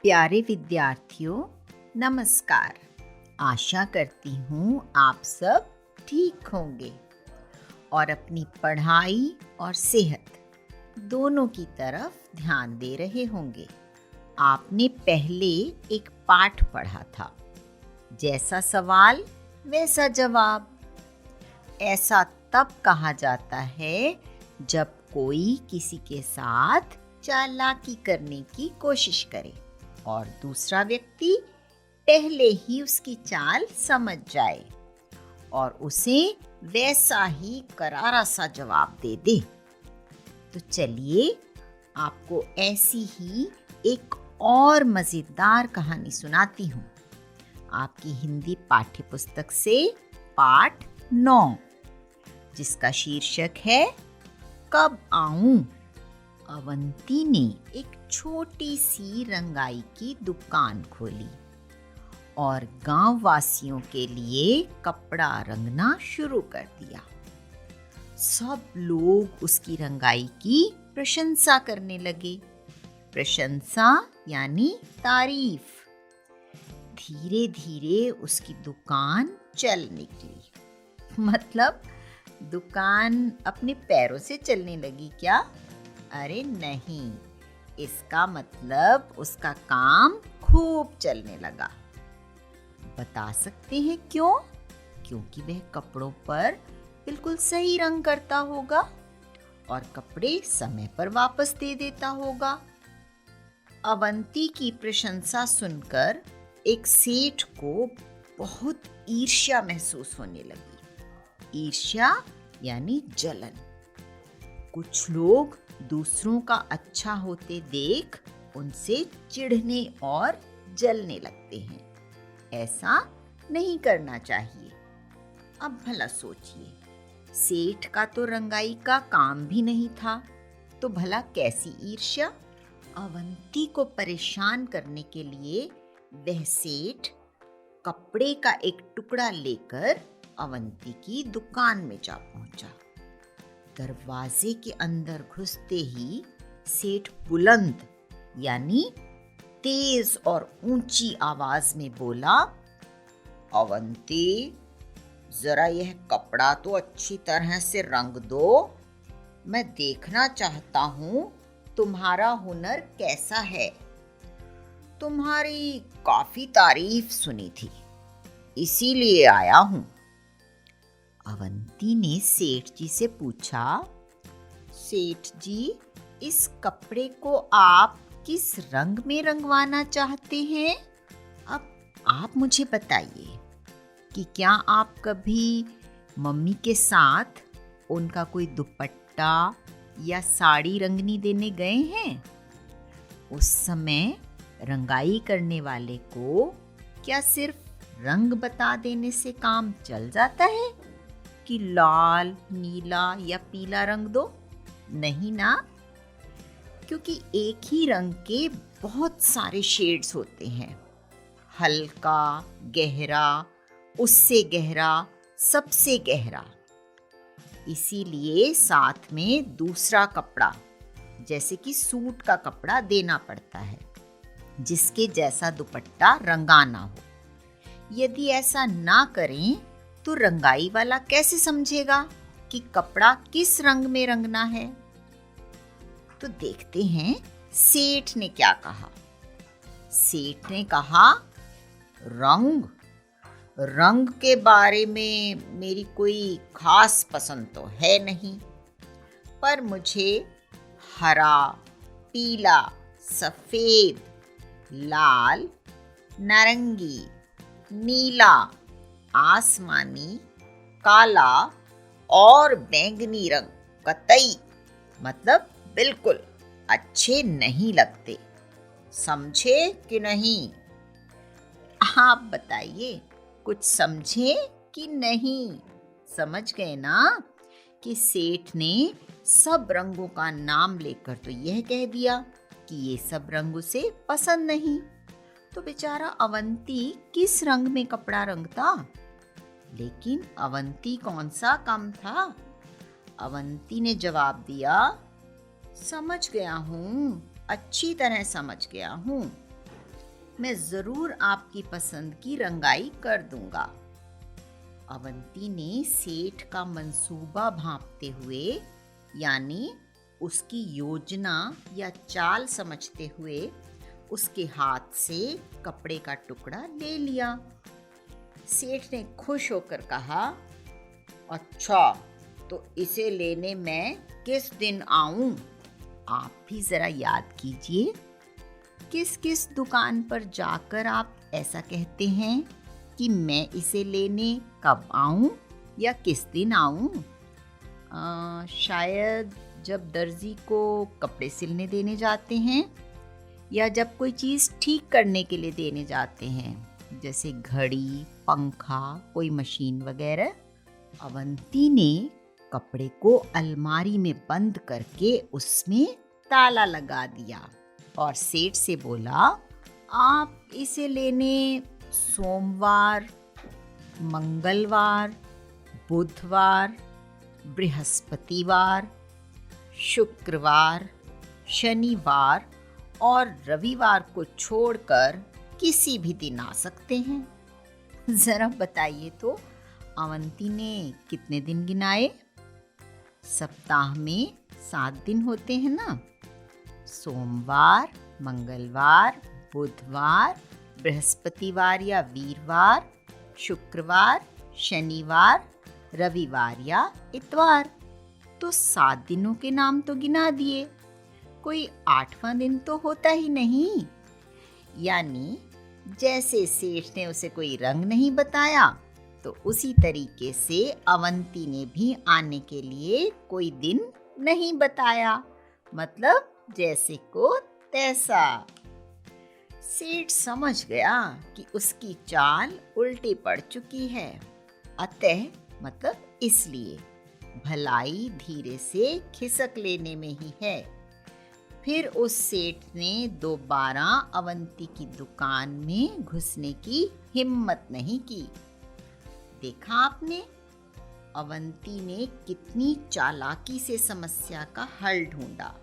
प्यारे विद्यार्थियों, नमस्कार। आशा करती हूँ आप सब ठीक होंगे और अपनी पढ़ाई और सेहत दोनों की तरफ ध्यान दे रहे होंगे। आपने पहले एक पाठ पढ़ा था, जैसा सवाल वैसा जवाब। ऐसा तब कहा जाता है जब कोई किसी के साथ चालाकी करने की कोशिश करे और दूसरा व्यक्ति पहले ही उसकी चाल समझ जाए और उसे वैसा ही करारा सा जवाब दे दे। तो चलिए आपको ऐसी ही एक और मज़ेदार कहानी सुनाती हूँ, आपकी हिंदी पाठ्य पुस्तक से पाठ 9, जिसका शीर्षक है कब आऊं। अवंती ने एक छोटी सी रंगाई की दुकान खोली और गांव वासियों के लिए कपड़ा रंगना शुरू कर दिया। सब लोग उसकी रंगाई की प्रशंसा करने लगे। प्रशंसा यानी तारीफ। धीरे धीरे उसकी दुकान चल निकली। मतलब दुकान अपने पैरों से चलने लगी क्या? अरे नहीं, इसका मतलब उसका काम खूब चलने लगा। बता सकते हैं क्यों? क्योंकि वह कपड़ों पर बिल्कुल सही रंग करता होगा और कपड़े समय पर वापस दे देता होगा। अवंती की प्रशंसा सुनकर एक सेठ को बहुत ईर्ष्या महसूस होने लगी। ईर्ष्या यानी जलन। कुछ लोग दूसरों का अच्छा होते देख उनसे चिढ़ने और जलने लगते हैं। ऐसा नहीं करना चाहिए। अब भला सोचिए, सेठ का तो रंगाई का काम भी नहीं था, तो भला कैसी ईर्ष्या? अवंती को परेशान करने के लिए वह सेठ कपड़े का एक टुकड़ा लेकर अवंती की दुकान में जा पहुंचा। दरवाजे के अंदर घुसते ही सेठ बुलंद यानी तेज और ऊंची आवाज में बोला, अवंती, जरा यह कपड़ा तो अच्छी तरह से रंग दो। मैं देखना चाहता हूं तुम्हारा हुनर कैसा है। तुम्हारी काफी तारीफ सुनी थी, इसीलिए आया हूं। अवंती ने सेठ जी से पूछा, सेठ जी, इस कपड़े को आप किस रंग में रंगवाना चाहते हैं? अब आप मुझे बताइए कि क्या आप कभी मम्मी के साथ उनका कोई दुपट्टा या साड़ी रंगनी देने गए हैं? उस समय रंगाई करने वाले को क्या सिर्फ रंग बता देने से काम चल जाता है कि लाल, नीला या पीला रंग दो? नहीं ना, क्योंकि एक ही रंग के बहुत सारे शेड्स होते हैं। हल्का, गहरा, उससे गहरा, सबसे गहरा। इसीलिए साथ में दूसरा कपड़ा, जैसे कि सूट का कपड़ा देना पड़ता है, जिसके जैसा दुपट्टा रंगाना हो। यदि ऐसा ना करें तो रंगाई वाला कैसे समझेगा कि कपड़ा किस रंग में रंगना है? तो देखते हैं सेठ ने क्या कहा। सेठ ने कहा, रंग के बारे में मेरी कोई खास पसंद तो है नहीं, पर मुझे हरा, पीला, सफेद, लाल, नारंगी, नीला, आसमानी, काला और बैंगनी रंग कतई, मतलब बिल्कुल अच्छे नहीं लगते। समझे कि नहीं? आप बताइए, कुछ समझे कि नहीं? समझ गए ना कि सेठ ने सब रंगों का नाम लेकर तो यह कह दिया कि ये सब रंग उसे पसंद नहीं। तो बेचारा अवंती किस रंग में कपड़ा रंगता? लेकिन अवंती कौन सा कम था? अवंती ने जवाब दिया, समझ गया हूँ, अच्छी तरह समझ गया हूँ। मैं जरूर आपकी पसंद की रंगाई कर दूंगा। अवंती ने सेठ का मंसूबा भांपते हुए, यानी उसकी योजना या चाल समझते हुए, उसके हाथ से कपड़े का टुकड़ा ले लिया। सेठ ने खुश होकर कहा, अच्छा, तो इसे लेने मैं किस दिन आऊं? आप भी जरा याद कीजिए, किस किस दुकान पर जाकर आप ऐसा कहते हैं कि मैं इसे लेने कब आऊं या किस दिन आऊं? शायद जब दर्जी को कपड़े सिलने देने जाते हैं, या जब कोई चीज़ ठीक करने के लिए देने जाते हैं, जैसे घड़ी, पंखा, कोई मशीन वगैरह। अवंती ने कपड़े को अलमारी में बंद करके उसमें ताला लगा दिया और सेठ से बोला, आप इसे लेने सोमवार, मंगलवार, बुधवार, बृहस्पतिवार, शुक्रवार, शनिवार और रविवार को छोड़कर किसी भी दिन आ सकते हैं। जरा बताइए तो, अवंती ने कितने दिन गिनाए? सप्ताह में 7 दिन होते हैं ना? सोमवार, मंगलवार, बुधवार, बृहस्पतिवार या वीरवार, शुक्रवार, शनिवार, रविवार या इतवार। तो 7 दिनों के नाम तो गिना दिए, कोई 8वां दिन तो होता ही नहीं। यानी जैसे सेठ ने उसे कोई रंग नहीं बताया, तो उसी तरीके से अवंती ने भी आने के लिए कोई दिन नहीं बताया, मतलब जैसे को तैसा। सेठ समझ गया कि उसकी चाल उल्टी पड़ चुकी है, अतः मतलब इसलिए भलाई धीरे से खिसक लेने में ही है। फिर उस सेठ ने दोबारा अवंती की दुकान में घुसने की हिम्मत नहीं की। देखा आपने, अवंती ने कितनी चालाकी से समस्या का हल ढूंढा।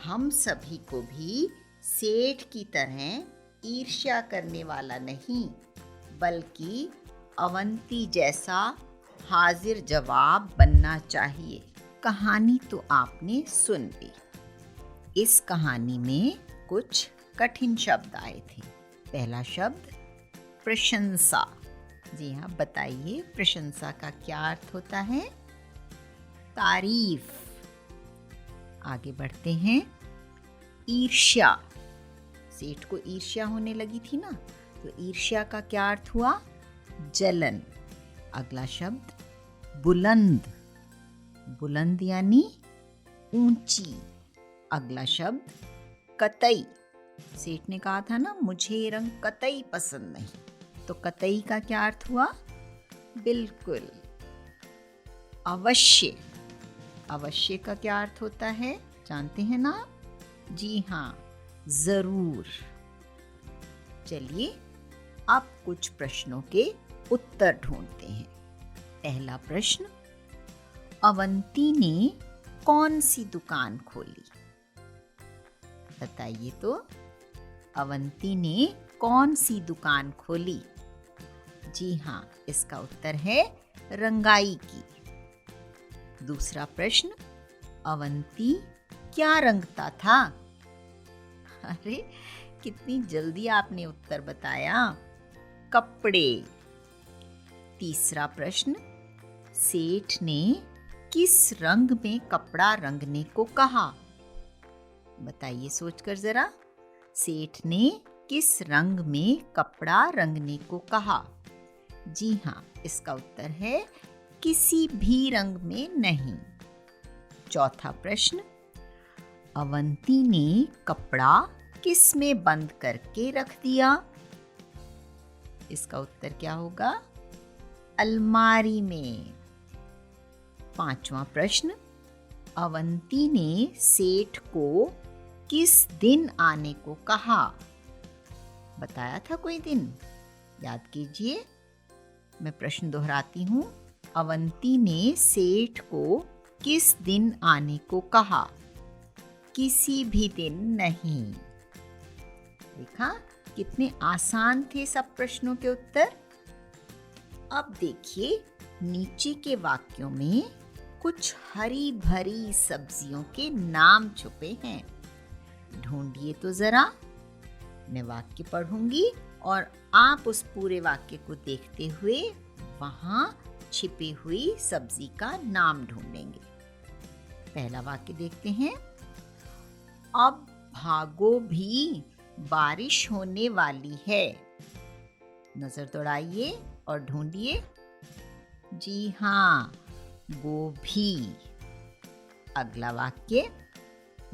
हम सभी को भी सेठ की तरह ईर्ष्या करने वाला नहीं, बल्कि अवंती जैसा हाजिर जवाब बनना चाहिए। कहानी तो आपने सुन ली। इस कहानी में कुछ कठिन शब्द आए थे। पहला शब्द प्रशंसा। जी हाँ, बताइए प्रशंसा का क्या अर्थ होता है? तारीफ। आगे बढ़ते हैं। ईर्ष्या। सेठ को ईर्ष्या होने लगी थी ना, तो ईर्ष्या का क्या अर्थ हुआ? जलन। अगला शब्द बुलंद। बुलंद यानी ऊंची। अगला शब्द कतई। सेठ ने कहा था ना, मुझे ये रंग कतई पसंद नहीं, तो कतई का क्या अर्थ हुआ? बिल्कुल। अवश्य। अवश्य का क्या अर्थ होता है, जानते हैं ना? जी हाँ, जरूर। चलिए अब कुछ प्रश्नों के उत्तर ढूंढते हैं। पहला प्रश्न, अवंती ने कौन सी दुकान खोली? बताइए तो, अवंती ने कौन सी दुकान खोली? जी हाँ, इसका उत्तर है रंगाई की। दूसरा प्रश्न, अवंती क्या रंगता था? अरे कितनी जल्दी आपने उत्तर बताया, कपड़े। तीसरा प्रश्न, सेठ ने किस रंग में कपड़ा रंगने को कहा? बताइए सोचकर जरा, सेठ ने किस रंग में कपड़ा रंगने को कहा? जी हाँ, इसका उत्तर है किसी भी रंग में नहीं। चौथा प्रश्न, अवंती ने कपड़ा किस में बंद करके रख दिया? इसका उत्तर क्या होगा? अलमारी में। पांचवा प्रश्न, अवंती ने सेठ को किस दिन आने को कहा? बताया था कोई दिन? याद कीजिए, मैं प्रश्न दोहराती हूँ। अवंती ने सेठ को किस दिन आने को कहा? किसी भी दिन नहीं। देखा, कितने आसान थे सब प्रश्नों के उत्तर। अब देखिए नीचे के वाक्यों में कुछ हरी भरी सब्जियों के नाम छुपे हैं। ढूंढिए तो जरा। मैं वाक्य पढ़ूंगी और आप उस पूरे वाक्य को देखते हुए वहां छिपी हुई सब्जी का नाम ढूंढेंगे। पहला वाक्य देखते हैं। अब भागो भी, बारिश होने वाली है। नजर दौड़ाइए और ढूंढिए। जी हाँ, गोभी। अगला वाक्य।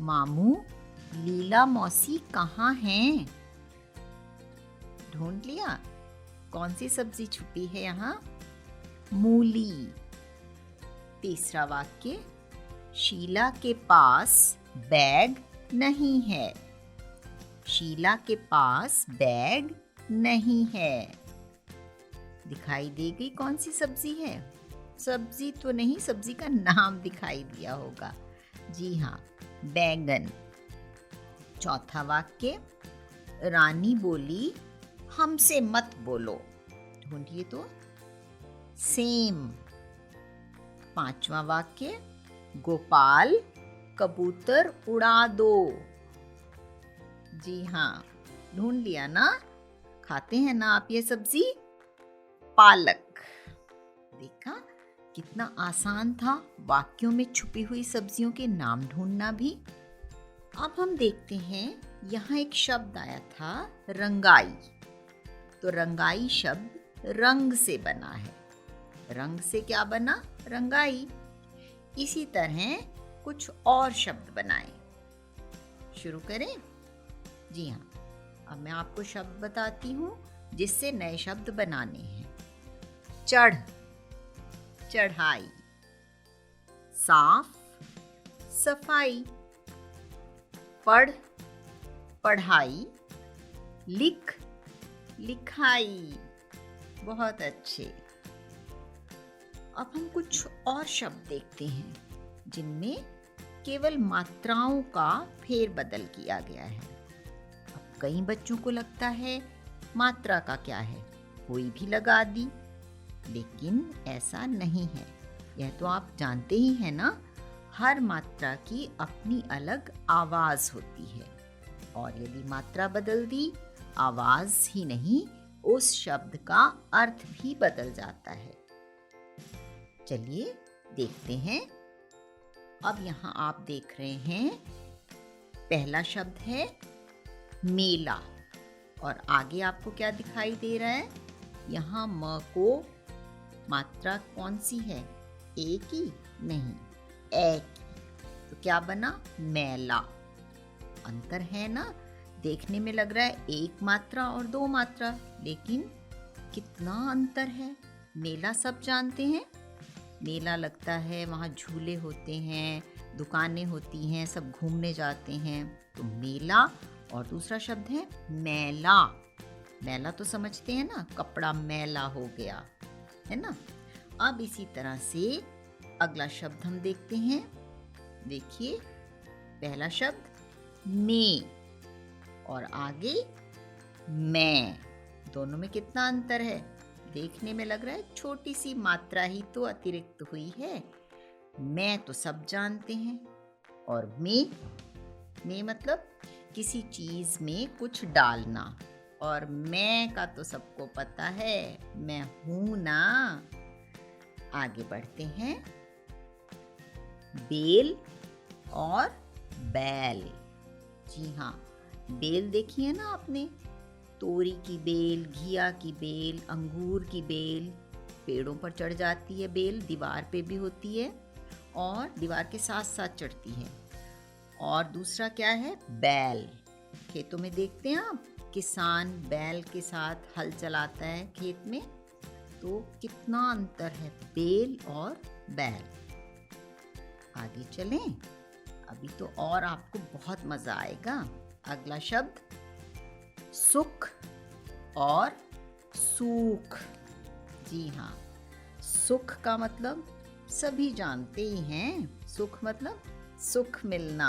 मामू, लीला मौसी कहाँ हैं? ढूंढ लिया? कौन सी सब्जी छुपी है यहाँ? मूली। तीसरा वाक्य। शीला के पास बैग नहीं है। शीला के पास बैग नहीं है। दिखाई दे गई कौन सी सब्जी है? सब्जी तो नहीं, सब्जी का नाम दिखाई दिया होगा। जी हाँ, बैंगन। चौथा वाक्य। रानी बोली, हमसे मत बोलो। ढूंढिए तो। सेम। पांचवा वाक्य। गोपाल, कबूतर उड़ा दो। जी हाँ, ढूंढ लिया ना? खाते हैं ना आप ये सब्जी? पालक। देखा कितना आसान था वाक्यों में छुपी हुई सब्जियों के नाम ढूंढना भी। अब हम देखते हैं यहाँ एक शब्द आया था रंगाई। तो रंगाई शब्द रंग से बना है। रंग से क्या बना? रंगाई। इसी तरह कुछ और शब्द बनाएं। शुरू करें? जी हाँ, अब मैं आपको शब्द बताती हूँ जिससे नए शब्द बनाने हैं। चढ़, चढ़ाई। साफ, सफाई। पढ़, पढ़ाई। लिख, लिखाई। बहुत अच्छे। अब हम कुछ और शब्द देखते हैं जिनमें केवल मात्राओं का फेरबदल किया गया है। अब कई बच्चों को लगता है मात्रा का क्या है, कोई भी लगा दी, लेकिन ऐसा नहीं है। यह तो आप जानते ही हैं ना, हर मात्रा की अपनी अलग आवाज होती है और यदि मात्रा बदल दी, आवाज ही नहीं उस शब्द का अर्थ भी बदल जाता है। चलिए देखते हैं। अब यहाँ आप देख रहे हैं पहला शब्द है मेला और आगे आपको क्या दिखाई दे रहा है? यहाँ म को मात्रा कौन सी है? ए की? नहीं, ए की। तो क्या बना? मेला। अंतर है ना? देखने में लग रहा है एक मात्रा और दो मात्रा, लेकिन कितना अंतर है। मेला सब जानते हैं। मेला लगता है, वहाँ झूले होते हैं, दुकानें होती हैं, सब घूमने जाते हैं। तो मेला। और दूसरा शब्द है मैला। मैला तो समझते हैं ना, कपड़ा मैला हो गया, है ना? अब इसी तरह से अगला शब्द हम देखते हैं। देखिए, पहला शब्द में और आगे मैं। दोनों में कितना अंतर है? देखने में लग रहा है छोटी सी मात्रा ही तो अतिरिक्त हुई है। मैं तो सब जानते हैं और में मतलब किसी चीज में कुछ डालना, और मैं का तो सबको पता है, मैं हूं ना। आगे बढ़ते हैं। बेल और बैल। जी हाँ, बेल देखी है ना आपने? तोरी की बेल, घिया की बेल, अंगूर की बेल। पेड़ों पर चढ़ जाती है बेल, दीवार पे भी होती है और दीवार के साथ साथ चढ़ती है। और दूसरा क्या है? बैल। खेतों में देखते हैं आप, किसान बैल के साथ हल चलाता है खेत में। तो कितना अंतर है बेल और बैल। आगे चलें, अभी तो और आपको बहुत मजा आएगा। अगला शब्द सुख और सूख। जी हाँ, सुख का मतलब सभी जानते ही हैं। सुख मतलब सुख मिलना।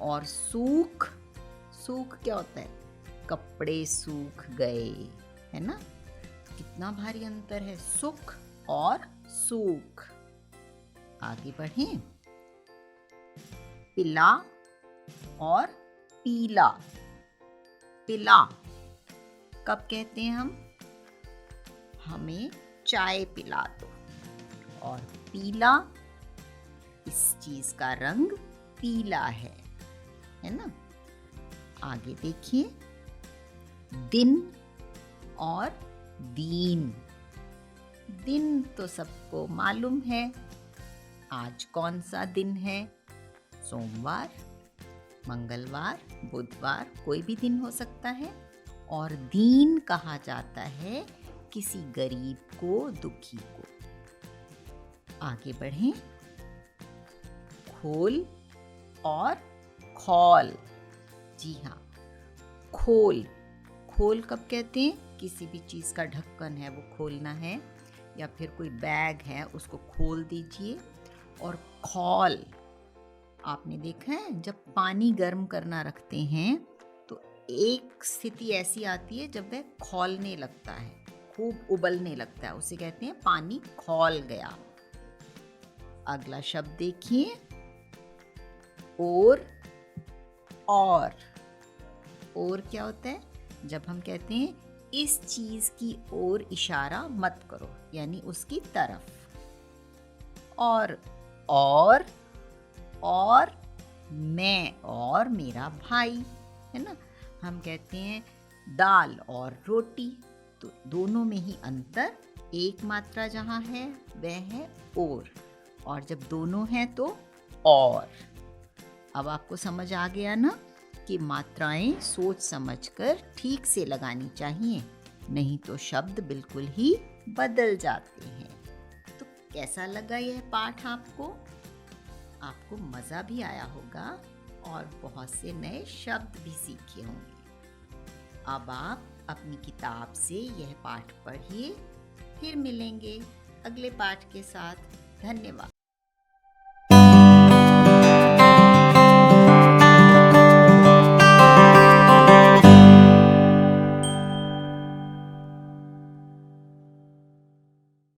और सूख, सूख क्या होता है? कपड़े सूख गए, है ना? कितना भारी अंतर है, सुख और सूख। आगे बढ़ें। पिला और पीला। पिला कब कहते हैं हम? हमें चाय पिला दो। और पीला, इस चीज का रंग पीला है ना? आगे देखिए। दिन और दीन। दिन तो सबको मालूम है। आज कौन सा दिन है? सोमवार, मंगलवार, बुधवार, कोई भी दिन हो सकता है। और दीन कहा जाता है किसी गरीब को, दुखी को। आगे बढ़ें। खोल और खौल। जी हाँ, खोल। खोल कब कहते हैं? किसी भी चीज़ का ढक्कन है वो खोलना है, या फिर कोई बैग है उसको खोल दीजिए। और खौल, आपने देखा है जब पानी गर्म करना रखते हैं तो एक स्थिति ऐसी आती है जब वह खौलने लगता है, खूब उबलने लगता है, उसे कहते हैं पानी खौल गया। अगला शब्द देखिए। और क्या होता है? जब हम कहते हैं इस चीज की ओर इशारा मत करो, यानी उसकी तरफ। और मैं और मेरा भाई, है ना? हम कहते हैं दाल और रोटी, तो दोनों में ही अंतर, एक मात्रा जहाँ है वह है और जब दोनों हैं तो और। अब आपको समझ आ गया ना कि मात्राएं सोच समझकर ठीक से लगानी चाहिए, नहीं तो शब्द बिल्कुल ही बदल जाते हैं। तो कैसा लगा यह पाठ आपको? आपको मज़ा भी आया होगा और बहुत से नए शब्द भी सीखे होंगे। अब आप अपनी किताब से यह पाठ पढ़िए। फिर मिलेंगे अगले पाठ के साथ। धन्यवाद।